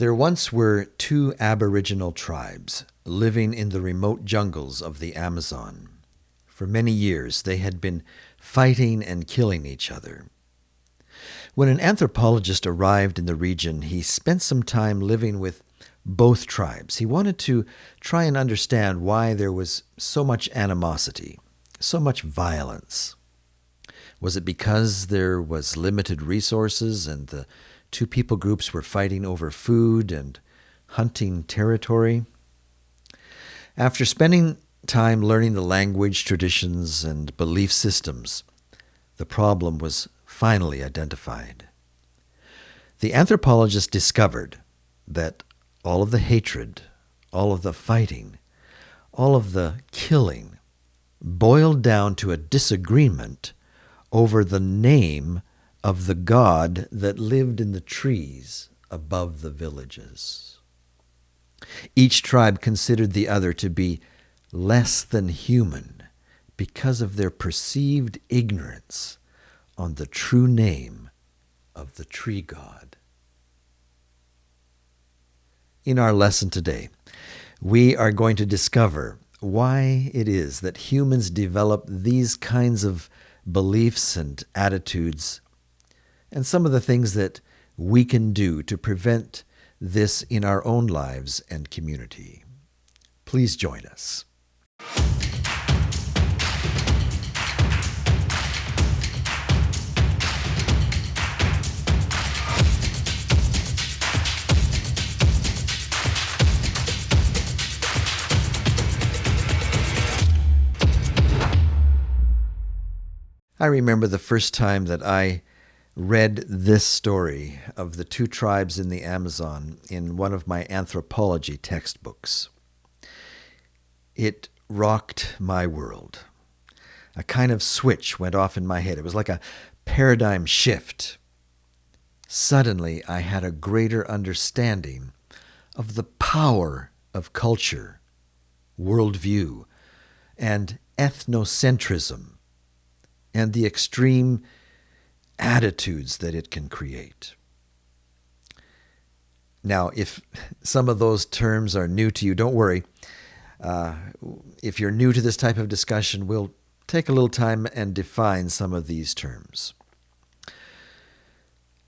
There once were two Aboriginal tribes living in the remote jungles of the Amazon. For many years, they had been fighting and killing each other. When an anthropologist arrived in the region, he spent some time living with both tribes. He wanted to try and understand why there was so much animosity, so much violence. Was it because there was limited resources and the two people groups were fighting over food and hunting territory? After spending time learning the language, traditions, and belief systems, the problem was finally identified. The anthropologist discovered that all of the hatred, all of the fighting, all of the killing boiled down to a disagreement over the name of the god that lived in the trees above the villages. Each tribe considered the other to be less than human because of their perceived ignorance on the true name of the tree god. In our lesson today, we are going to discover why it is that humans develop these kinds of beliefs and attitudes, and some of the things that we can do to prevent this in our own lives and community. Please join us. I remember the first time that I read this story of the two tribes in the Amazon in one of my anthropology textbooks. It rocked my world. A kind of switch went off in my head. It was like a paradigm shift. Suddenly, I had a greater understanding of the power of culture, worldview, and ethnocentrism, and the extreme attitudes that it can create. Now, if some of those terms are new to you, don't worry. If you're new to this type of discussion, we'll take a little time and define some of these terms.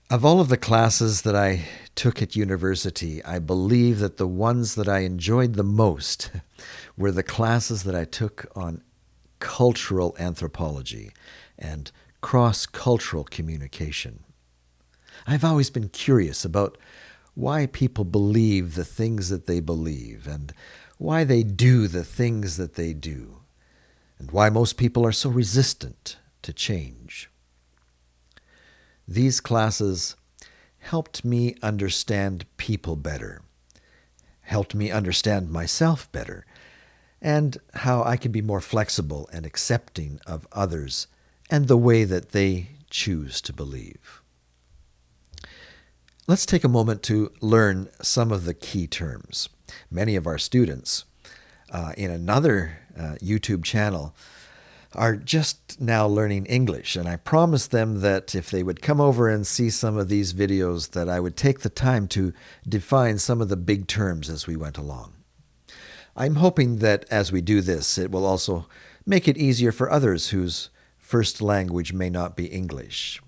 Of all of the classes that I took at university, I believe that the ones that I enjoyed the most were the classes that I took on cultural anthropology and cross-cultural communication. I've always been curious about why people believe the things that they believe and why they do the things that they do, and why most people are so resistant to change. These classes helped me understand people better, helped me understand myself better, and how I can be more flexible and accepting of others and the way that they choose to believe. Let's take a moment to learn some of the key terms. Many of our students in another YouTube channel are just now learning English, and I promised them that if they would come over and see some of these videos, that I would take the time to define some of the big terms as we went along. I'm hoping that as we do this, it will also make it easier for others whose first language may not be English,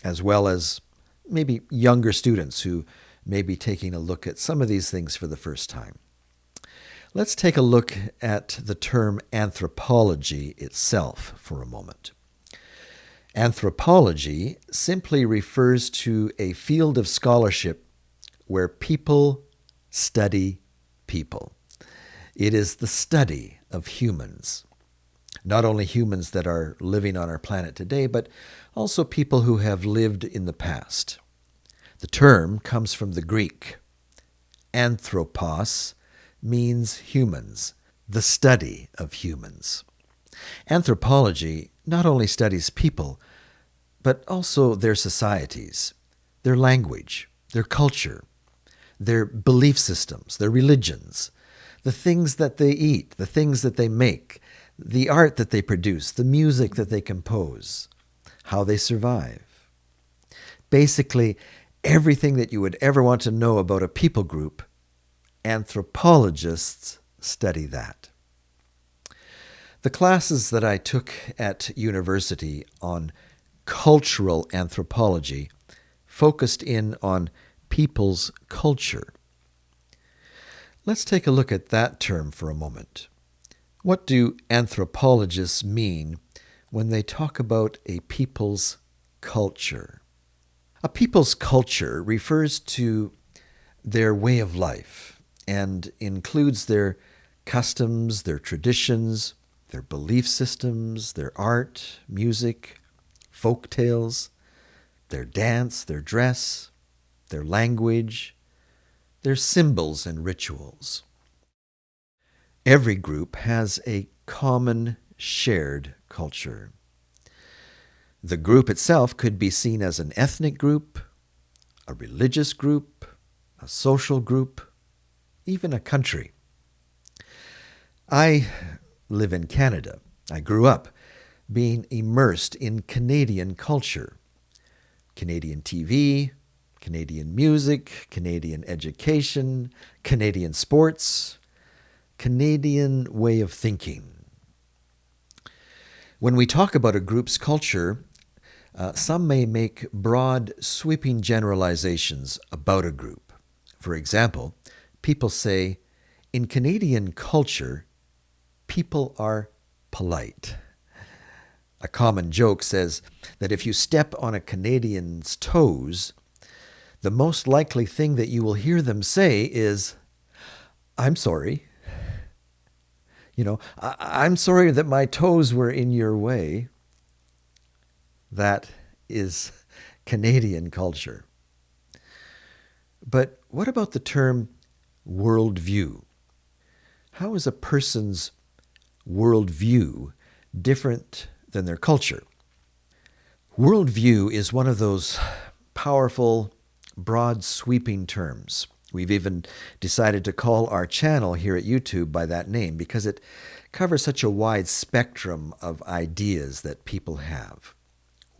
as well as maybe younger students who may be taking a look at some of these things for the first time. Let's take a look at the term anthropology itself for a moment. Anthropology simply refers to a field of scholarship where people study people. It is the study of humans. Not only humans that are living on our planet today, but also people who have lived in the past. The term comes from the Greek. Anthropos means humans, the study of humans. Anthropology not only studies people, but also their societies, their language, their culture, their belief systems, their religions, the things that they eat, the things that they make, the art that they produce, the music that they compose, how they survive. Basically, everything that you would ever want to know about a people group, anthropologists study that. The classes that I took at university on cultural anthropology focused in on people's culture. Let's take a look at that term for a moment. What do anthropologists mean when they talk about a people's culture? A people's culture refers to their way of life and includes their customs, their traditions, their belief systems, their art, music, folk tales, their dance, their dress, their language, their symbols and rituals. Every group has a common shared culture. The group itself could be seen as an ethnic group, a religious group, a social group, even a country. I live in Canada. I grew up being immersed in Canadian culture. Canadian TV, Canadian music, Canadian education, Canadian sports, Canadian way of thinking. When we talk about a group's culture, some may make broad, sweeping generalizations about a group. For example, people say, in Canadian culture, people are polite. A common joke says that if you step on a Canadian's toes, the most likely thing that you will hear them say is, "I'm sorry." I'm sorry that my toes were in your way. That is Canadian culture. But what about the term worldview? How is a person's worldview different than their culture? Worldview is one of those powerful, broad, sweeping terms. We've even decided to call our channel here at YouTube by that name because it covers such a wide spectrum of ideas that people have.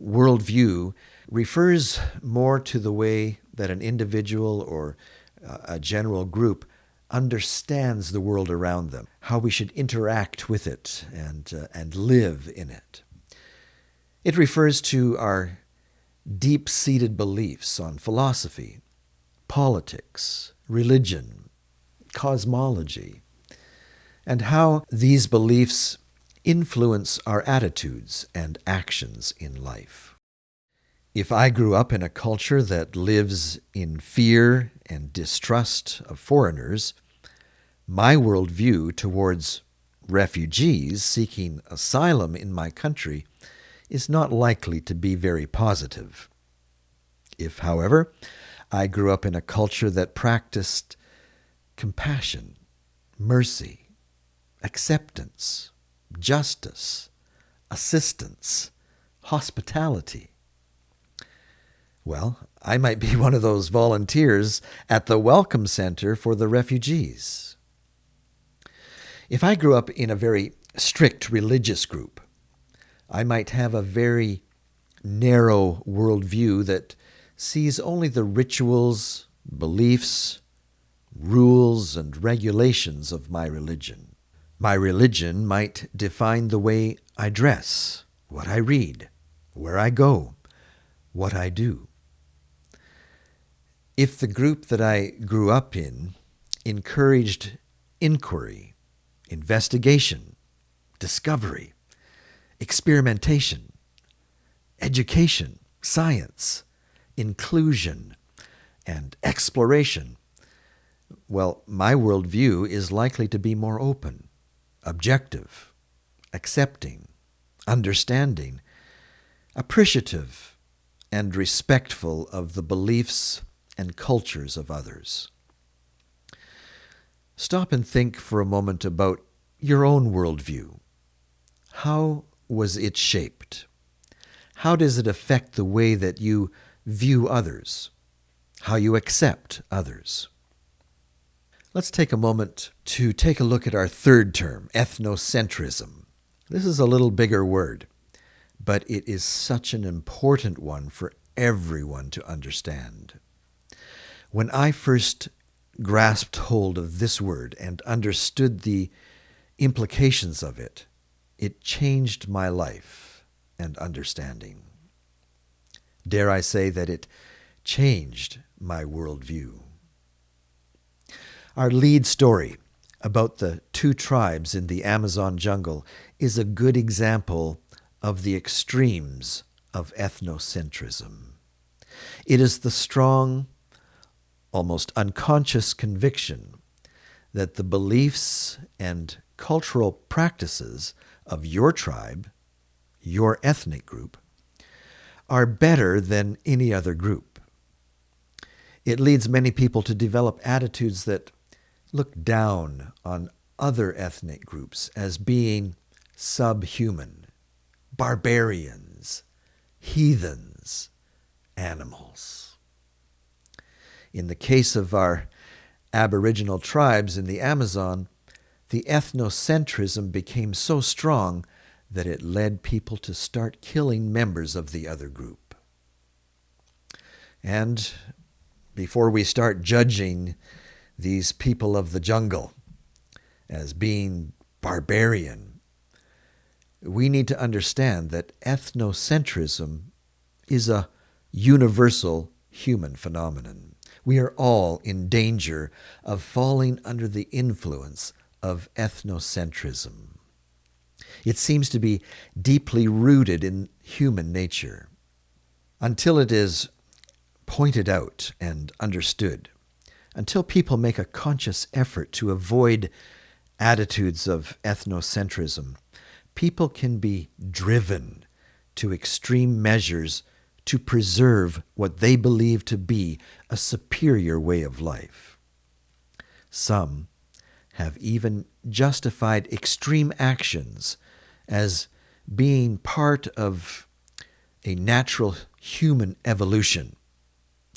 Worldview refers more to the way that an individual or a general group understands the world around them, how we should interact with it and live in it. It refers to our deep-seated beliefs on philosophy, politics, religion, cosmology, and how these beliefs influence our attitudes and actions in life. If I grew up in a culture that lives in fear and distrust of foreigners, my worldview towards refugees seeking asylum in my country is not likely to be very positive. If, however, I grew up in a culture that practiced compassion, mercy, acceptance, justice, assistance, hospitality, well, I might be one of those volunteers at the Welcome Center for the refugees. If I grew up in a very strict religious group, I might have a very narrow worldview that sees only the rituals, beliefs, rules, and regulations of my religion. My religion might define the way I dress, what I read, where I go, what I do. If the group that I grew up in encouraged inquiry, investigation, discovery, experimentation, education, science, inclusion, and exploration, well, my worldview is likely to be more open, objective, accepting, understanding, appreciative, and respectful of the beliefs and cultures of others. Stop and think for a moment about your own worldview. How was it shaped? How does it affect the way that you view others? How you accept others? Let's take a moment to take a look at our third term, ethnocentrism. This is a little bigger word, but it is such an important one for everyone to understand. When I first grasped hold of this word and understood the implications of it, it changed my life and understanding. Dare I say that it changed my worldview. Our lead story about the two tribes in the Amazon jungle is a good example of the extremes of ethnocentrism. It is the strong, almost unconscious conviction that the beliefs and cultural practices of your tribe, your ethnic group, are better than any other group. It leads many people to develop attitudes that look down on other ethnic groups as being subhuman, barbarians, heathens, animals. In the case of our Aboriginal tribes in the Amazon, the ethnocentrism became so strong that it led people to start killing members of the other group. And before we start judging these people of the jungle as being barbarian, we need to understand that ethnocentrism is a universal human phenomenon. We are all in danger of falling under the influence of ethnocentrism. It seems to be deeply rooted in human nature. Until it is pointed out and understood, until people make a conscious effort to avoid attitudes of ethnocentrism, people can be driven to extreme measures to preserve what they believe to be a superior way of life. Some have even justified extreme actions as being part of a natural human evolution,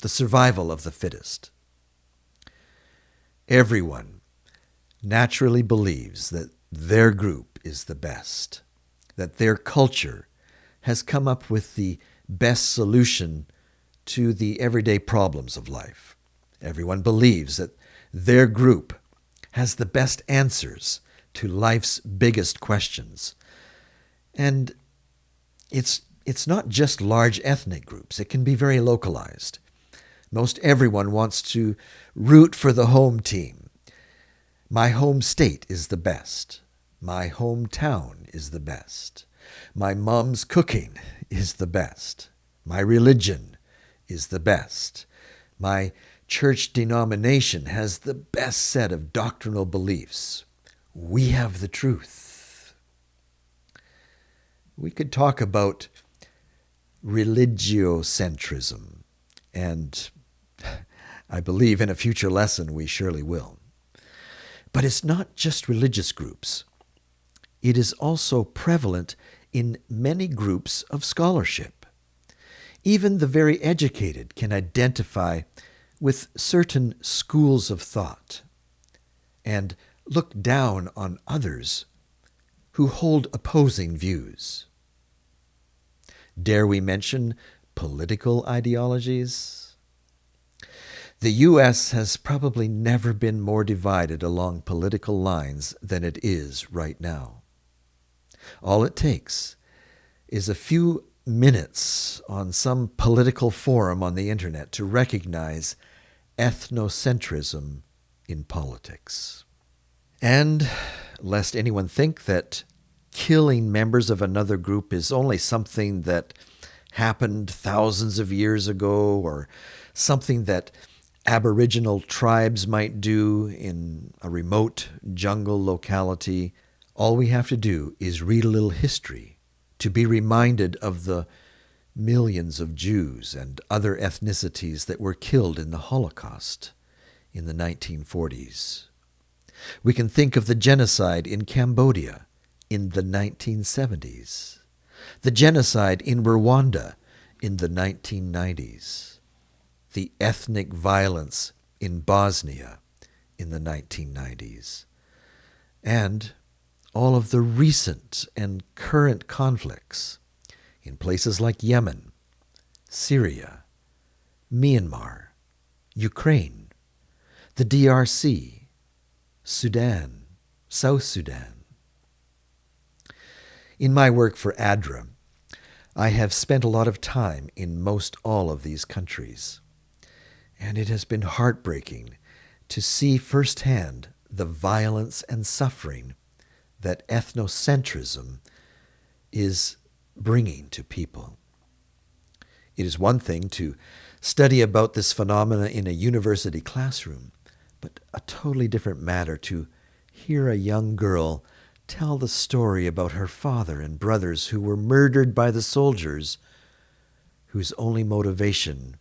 the survival of the fittest. Everyone naturally believes that their group is the best, that their culture has come up with the best solution to the everyday problems of life. Everyone believes that their group has the best answers to life's biggest questions. And it's not just large ethnic groups. It can be very localized. Most everyone wants to root for the home team. My home state is the best. My hometown is the best. My mom's cooking is the best. My religion is the best. My church denomination has the best set of doctrinal beliefs. We have the truth. We could talk about religiocentrism, and I believe in a future lesson we surely will. But it's not just religious groups. It is also prevalent in many groups of scholarship. Even the very educated can identify with certain schools of thought and look down on others who hold opposing views. Dare we mention political ideologies? The U.S. has probably never been more divided along political lines than it is right now. All it takes is a few minutes on some political forum on the internet to recognize ethnocentrism in politics. And lest anyone think that killing members of another group is only something that happened thousands of years ago or something that Aboriginal tribes might do in a remote jungle locality, all we have to do is read a little history to be reminded of the millions of Jews and other ethnicities that were killed in the Holocaust in the 1940s. We can think of the genocide in Cambodia in the 1970s, the genocide in Rwanda in the 1990s, the ethnic violence in Bosnia in the 1990s, and all of the recent and current conflicts in places like Yemen, Syria, Myanmar, Ukraine, the DRC, Sudan, South Sudan. In my work for ADRA, I have spent a lot of time in most all of these countries, and it has been heartbreaking to see firsthand the violence and suffering that ethnocentrism is bringing to people. It is one thing to study about this phenomena in a university classroom, but a totally different matter to hear a young girl tell the story about her father and brothers who were murdered by the soldiers, whose only motivation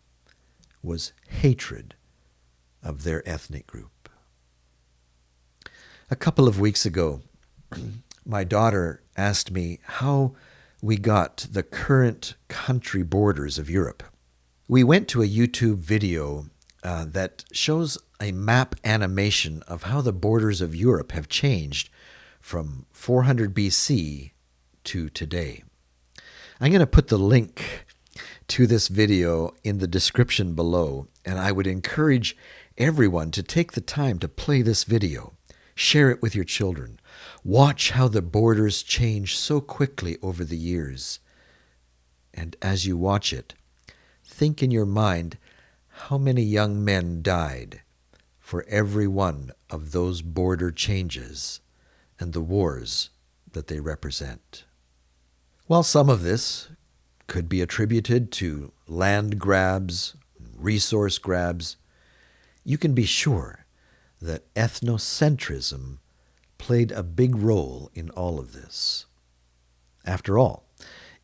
was hatred of their ethnic group. A couple of weeks ago, my daughter asked me how we got the current country borders of Europe. We went to a YouTube video that shows a map animation of how the borders of Europe have changed from 400 BC to today. I'm going to put the link to this video in the description below, and I would encourage everyone to take the time to play this video. Share it with your children. Watch how the borders change so quickly over the years. And as you watch it, think in your mind how many young men died for every one of those border changes and the wars that they represent. While some of this could be attributed to land grabs, resource grabs, you can be sure that ethnocentrism played a big role in all of this. After all,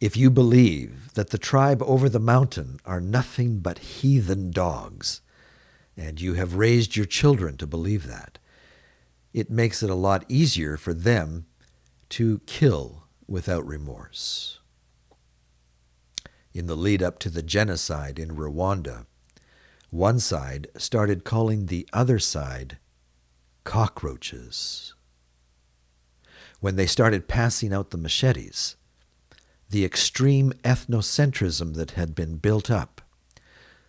if you believe that the tribe over the mountain are nothing but heathen dogs, and you have raised your children to believe that, it makes it a lot easier for them to kill without remorse. In the lead up to the genocide in Rwanda, one side started calling the other side cockroaches. When they started passing out the machetes, the extreme ethnocentrism that had been built up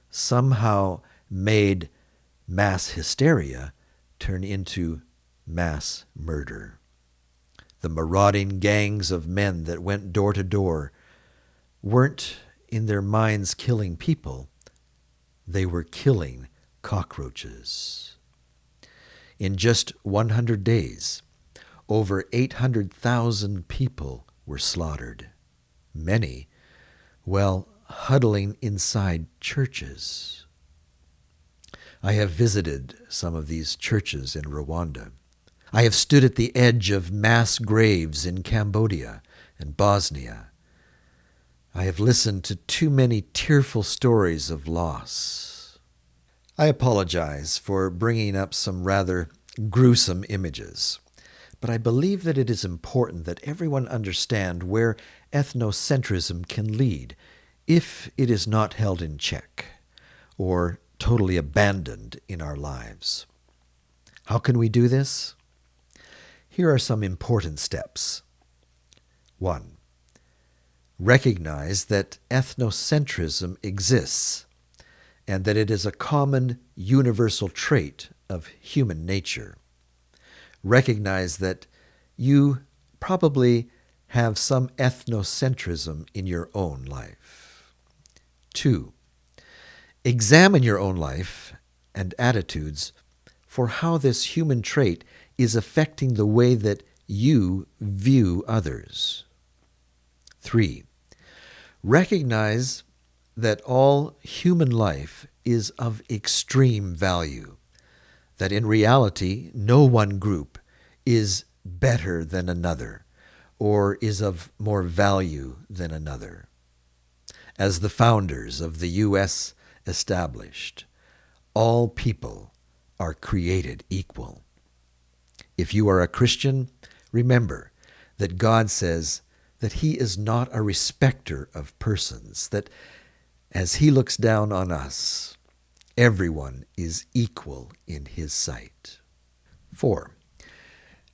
somehow made mass hysteria turn into mass murder. The marauding gangs of men that went door to door weren't in their minds killing people, they were killing cockroaches. In just 100 days, over 800,000 people were slaughtered. Many, huddling inside churches. I have visited some of these churches in Rwanda. I have stood at the edge of mass graves in Cambodia and Bosnia. I have listened to too many tearful stories of loss. I apologize for bringing up some rather gruesome images, but I believe that it is important that everyone understand where ethnocentrism can lead if it is not held in check or totally abandoned in our lives. How can we do this? Here are some important steps. 1. Recognize that ethnocentrism exists and that it is a common universal trait of human nature. Recognize that you probably have some ethnocentrism in your own life. 2. Examine your own life and attitudes for how this human trait is affecting the way that you view others. 3. Recognize that all human life is of extreme value, that in reality no one group is better than another or is of more value than another. As the founders of the U.S. established, all people are created equal. If you are a Christian, remember that God says that He is not a respecter of persons, that as He looks down on us, everyone is equal in His sight. 4.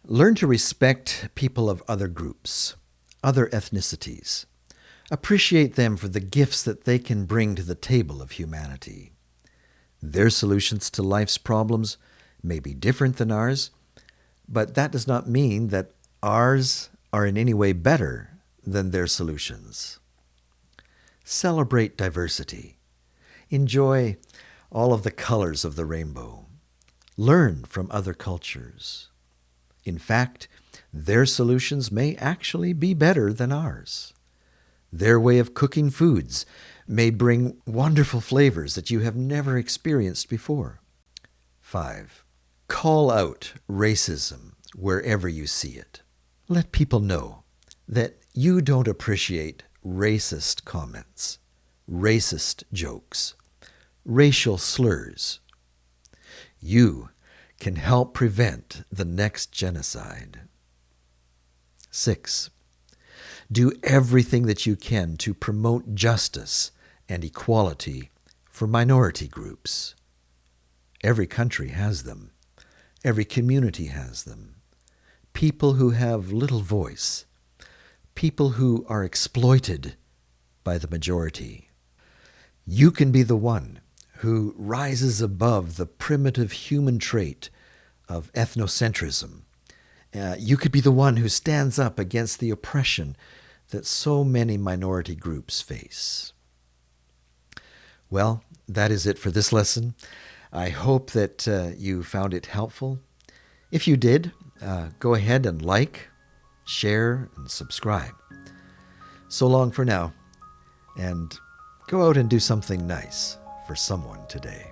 Learn to respect people of other groups, other ethnicities. Appreciate them for the gifts that they can bring to the table of humanity. Their solutions to life's problems may be different than ours, but that does not mean that ours are in any way better than their solutions. Celebrate diversity. Enjoy all of the colors of the rainbow. Learn from other cultures. In fact, their solutions may actually be better than ours. Their way of cooking foods may bring wonderful flavors that you have never experienced before. 5. Call out racism wherever you see it. Let people know that you don't appreciate racist comments, racist jokes, racial slurs. You can help prevent the next genocide. 6. Do everything that you can to promote justice and equality for minority groups. Every country has them. Every community has them. People who have little voice. People who are exploited by the majority. You can be the one who rises above the primitive human trait of ethnocentrism. You could be the one who stands up against the oppression that so many minority groups face. Well, that is it for this lesson. I hope that you found it helpful. If you did, go ahead and like, share, and subscribe. So long for now, and go out and do something nice for someone today.